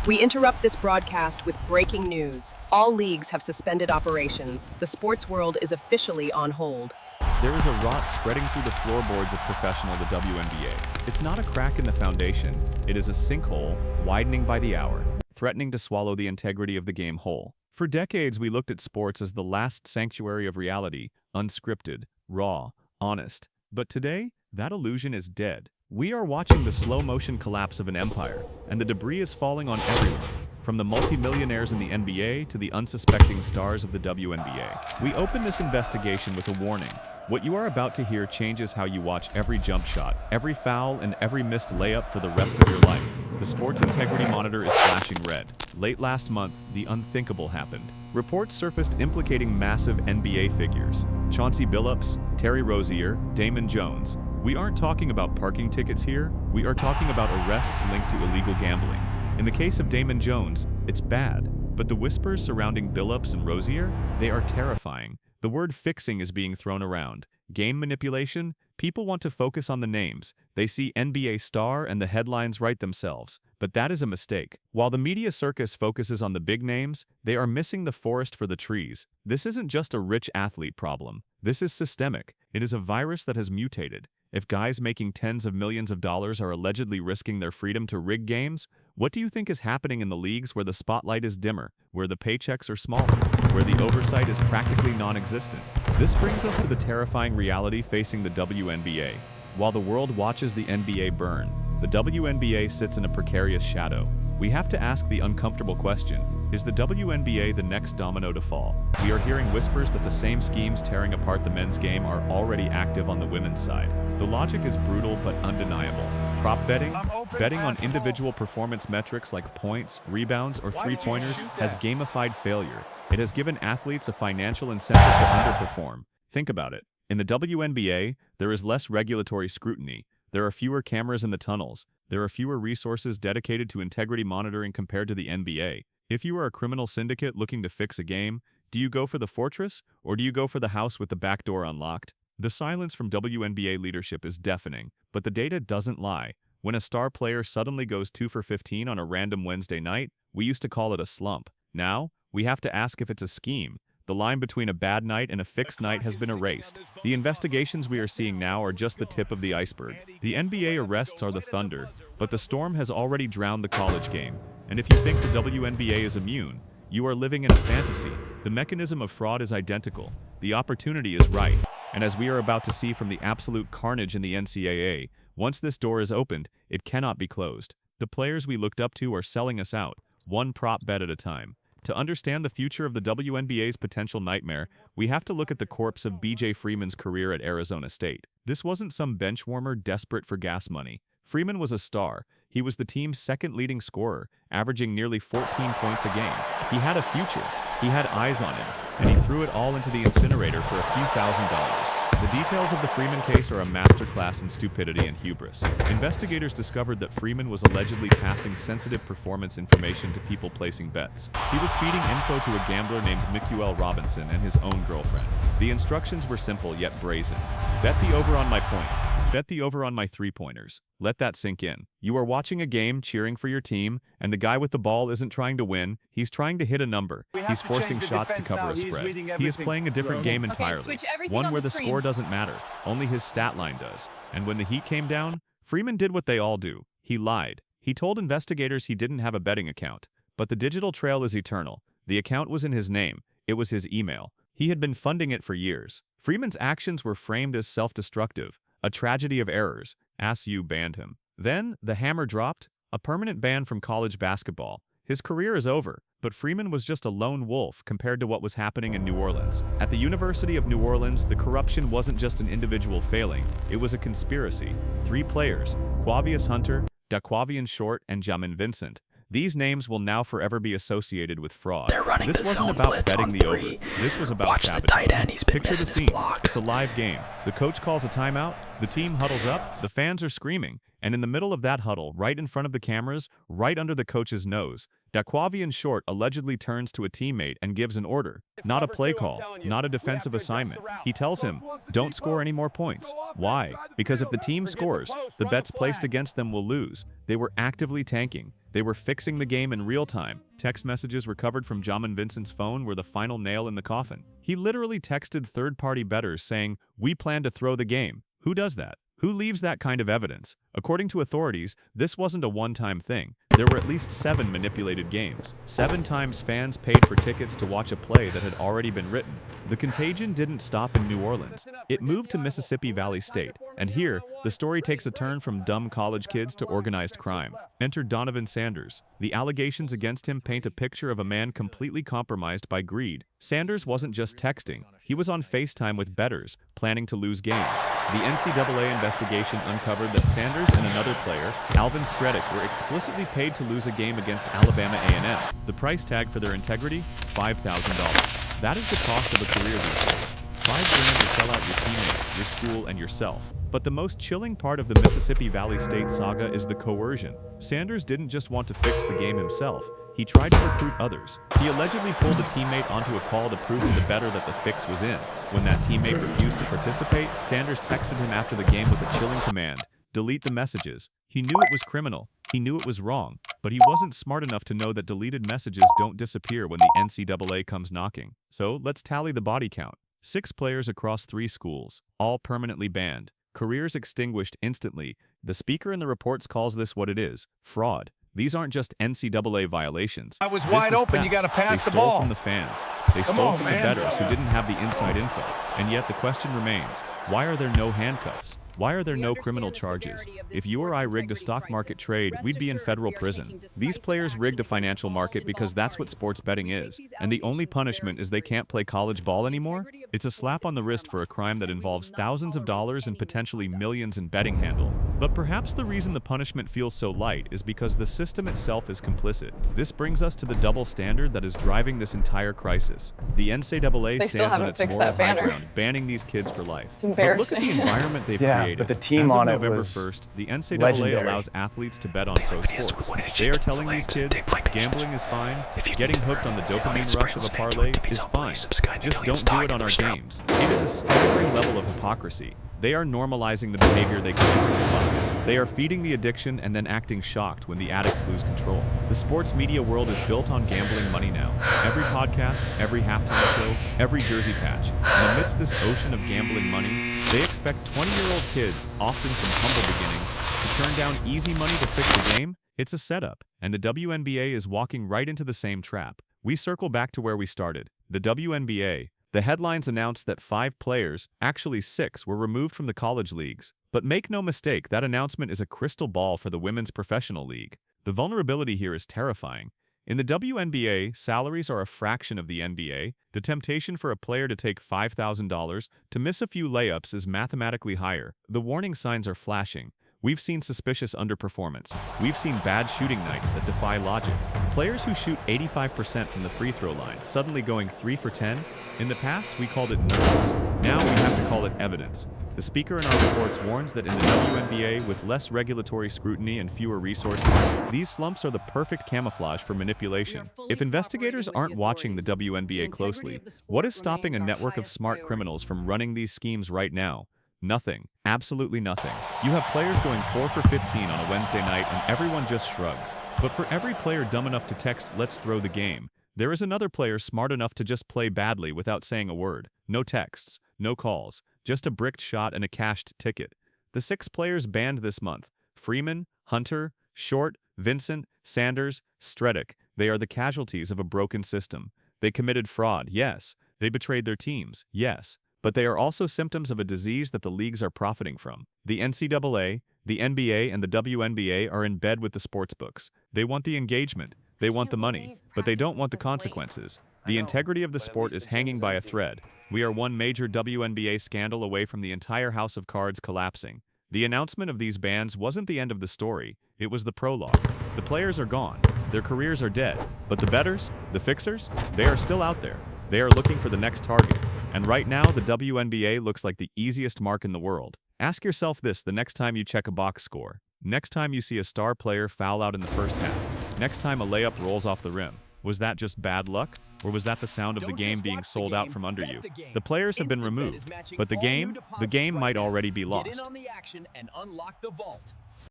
We interrupt this broadcast with breaking news. All leagues have suspended operations. The sports world is officially on hold. There is a rot spreading through the floorboards of professional the WNBA. It's not a crack in the foundation. It is a sinkhole, widening by the hour, threatening to swallow the integrity of the game whole. For decades, we looked at sports as the last sanctuary of reality, unscripted, raw, honest. But today, that illusion is dead. We are watching the slow-motion collapse of an empire, and the debris is falling on everyone, from the multimillionaires in the NBA to the unsuspecting stars of the WNBA. We open this investigation with a warning. What you are about to hear changes how you watch every jump shot, every foul, and every missed layup for the rest of your life. The Sports Integrity Monitor is flashing red. Late last month, the unthinkable happened. Reports surfaced implicating massive NBA figures. Chauncey Billups, Terry Rozier, Damon Jones. We aren't talking about parking tickets here. We are talking about arrests linked to illegal gambling. In the case of Damon Jones, it's bad. But the whispers surrounding Billups and Rozier, they are terrifying. The word fixing is being thrown around. Game manipulation? People want to focus on the names. They see NBA star and the headlines write themselves. But that is a mistake. While the media circus focuses on the big names, they are missing the forest for the trees. This isn't just a rich athlete problem. This is systemic. It is a virus that has mutated. If guys making tens of millions of dollars are allegedly risking their freedom to rig games, what do you think is happening in the leagues where the spotlight is dimmer, where the paychecks are smaller, where the oversight is practically non-existent? This brings us to the terrifying reality facing the WNBA. While the world watches the NBA burn, the WNBA sits in a precarious shadow. We have to ask the uncomfortable question: is the WNBA the next domino to fall? We are hearing whispers that the same schemes tearing apart the men's game are already active on the women's side. The logic is brutal but undeniable. Prop betting, betting on individual performance metrics like points, rebounds, or three-pointers has gamified failure. It has given athletes a financial incentive to underperform. Think about it. In the WNBA, there is less regulatory scrutiny. There are fewer cameras in the tunnels. There are fewer resources dedicated to integrity monitoring compared to the NBA. If you are a criminal syndicate looking to fix a game, do you go for the fortress or do you go for the house with the back door unlocked? The silence from WNBA leadership is deafening, but the data doesn't lie. When a star player suddenly goes 2 for 15 on a random Wednesday night, we used to call it a slump. Now, we have to ask if it's a scheme. The line between a bad night and a fixed night has been erased. The investigations we are seeing now are just the tip of the iceberg. The NBA arrests are the thunder, but the storm has already drowned the college game. And if you think the WNBA is immune, you are living in a fantasy. The mechanism of fraud is identical. The opportunity is rife. And as we are about to see from the absolute carnage in the NCAA, once this door is opened, it cannot be closed. The players we looked up to are selling us out, one prop bet at a time. To understand the future of the WNBA's potential nightmare, we have to look at the corpse of B.J. Freeman's career at Arizona State. This wasn't some bench warmer desperate for gas money. Freeman was a star. He was the team's second leading scorer, averaging nearly 14 points a game. He had a future. He had eyes on him, and he threw it all into the incinerator for a few $1,000s. The details of the Freeman case are a masterclass in stupidity and hubris. Investigators discovered that Freeman was allegedly passing sensitive performance information to people placing bets. He was feeding info to a gambler named Michael Robinson and his own girlfriend. The instructions were simple yet brazen. Bet the over on my points. Bet the over on my three-pointers. Let that sink in. You are watching a game, cheering for your team, and the guy with the ball isn't trying to win, he's trying to hit a number. He's forcing shots to cover a spread. He is playing a different game entirely. One where the score doesn't matter, only his stat line does. And when the heat came down, Freeman did what they all do. He lied. He told investigators he didn't have a betting account. But the digital trail is eternal. The account was in his name. It was his email. He had been funding it for years. Freeman's actions were framed as self-destructive, a tragedy of errors. ASU banned him. Then, the hammer dropped, a permanent ban from college basketball. His career is over, but Freeman was just a lone wolf compared to what was happening in New Orleans. At the University of New Orleans, the corruption wasn't just an individual failing, it was a conspiracy. 3 players, Quavius Hunter, Daquavian Short, and Jamin Vincent. These names will now forever be associated with fraud. This wasn't about betting the over. This was about sabotage. Picture the scene. It's a live game. The coach calls a timeout. The team huddles up. The fans are screaming. And in the middle of that huddle, right in front of the cameras, right under the coach's nose, Daquavian Short allegedly turns to a teammate and gives an order. Not a play call, not a defensive assignment. He tells him, don't score any more points. Why? Because if the team scores, the bets placed against them will lose. They were actively tanking. They were fixing the game in real time. Text messages recovered from Jamin Vincent's phone were the final nail in the coffin. He literally texted third-party bettors saying, "We plan to throw the game." Who does that? Who leaves that kind of evidence? According to authorities, this wasn't a one-time thing. There were at least 7 manipulated games. 7 times fans paid for tickets to watch a play that had already been written. The contagion didn't stop in New Orleans. It moved to Mississippi Valley State. And here, the story takes a turn from dumb college kids to organized crime. Enter Donovan Sanders. The allegations against him paint a picture of a man completely compromised by greed. Sanders wasn't just texting. He was on FaceTime with bettors, planning to lose games. The NCAA investigation uncovered that Sanders and another player, Alvin Stredick, were explicitly paid to lose a game against Alabama A&M. The price tag for their integrity? $5,000. That is the cost of a career these days. $5,000 to sell out your teammates, your school, and yourself. But the most chilling part of the Mississippi Valley State saga is the coercion. Sanders didn't just want to fix the game himself. He tried to recruit others. He allegedly pulled a teammate onto a call to prove to the bettor that the fix was in. When that teammate refused to participate, Sanders texted him after the game with a chilling command: delete the messages. He knew it was criminal. He knew it was wrong. But he wasn't smart enough to know that deleted messages don't disappear when the NCAA comes knocking. So let's tally the body count. 6 players across 3 schools, all permanently banned. Careers extinguished instantly. The speaker in the reports calls this what it is: fraud. These aren't just NCAA violations. I was wide open. Theft. You got to pass the ball. They stole from the fans. They stole from the bettors who didn't have the inside info. And yet the question remains, why are there no handcuffs? Why are there no criminal charges? If you or I rigged a stock market trade, we'd be in federal prison. These players rigged a financial market because that's what sports betting is. And the only punishment is they can't play college ball anymore? It's a slap on the wrist for a crime that involves thousands of dollars and potentially millions in betting handle. But perhaps the reason the punishment feels so light is because the system itself is complicit. This brings us to the double standard that is driving this entire crisis. The NCAA stands on its moral high ground, banning these kids for life. It's embarrassing. But look at the environment they've created. But the team As of on it November was 1st, the NCAA legendary. allows athletes to bet on pro sports. They are telling these kids gambling is fine, getting hooked on the dopamine rush of a parlay is fine. Just don't do it on our games. It is a staggering level of hypocrisy. They are normalizing the behavior they claim to despise. They are feeding the addiction and then acting shocked when the addicts lose control. The sports media world is built on gambling money now. Every podcast, every halftime show, every jersey patch. And amidst this ocean of gambling money, they expect 20-year-old kids, often from humble beginnings, to turn down easy money to fix the game. It's a setup, and the WNBA is walking right into the same trap. We circle back to where we started, the WNBA. The headlines announced that 5 players, actually 6, were removed from the college leagues. But make no mistake, that announcement is a crystal ball for the women's professional league. The vulnerability here is terrifying. In the WNBA, salaries are a fraction of the NBA. The temptation for a player to take $5,000 to miss a few layups is mathematically higher. The warning signs are flashing. We've seen suspicious underperformance. We've seen bad shooting nights that defy logic. Players who shoot 85% from the free throw line suddenly going 3 for 10. In the past, we called it nerves. Now we have to call it evidence. The speaker in our reports warns that in the WNBA, with less regulatory scrutiny and fewer resources, these slumps are the perfect camouflage for manipulation. If investigators aren't watching the WNBA closely, what is stopping a network of smart criminals from running these schemes right now? Nothing. Absolutely nothing. You have players going 4 for 15 on a Wednesday night and everyone just shrugs. But for every player dumb enough to text, "Let's throw the game," there is another player smart enough to just play badly without saying a word. No texts, no calls, just a bricked shot and a cashed ticket. The 6 players banned this month: Freeman, Hunter, Short, Vincent, Sanders, Stredick. They are the casualties of a broken system. They committed fraud, yes. They betrayed their teams, yes. But they are also symptoms of a disease that the leagues are profiting from. The NCAA, the NBA, and the WNBA are in bed with the sportsbooks. They want the engagement, they want the money, but they don't want the consequences. The integrity of the sport is hanging by a thread. We are one major WNBA scandal away from the entire house of cards collapsing. The announcement of these bans wasn't the end of the story, it was the prologue. The players are gone, their careers are dead, but the bettors, the fixers, they are still out there. They are looking for the next target. And right now, the WNBA looks like the easiest mark in the world. Ask yourself this the next time you check a box score. Next time you see a star player foul out in the first half. Next time a layup rolls off the rim. Was that just bad luck? Or was that the sound of the game being sold out from under you? The players have been removed, but the game might already be Get in lost. on the action and unlock the vault.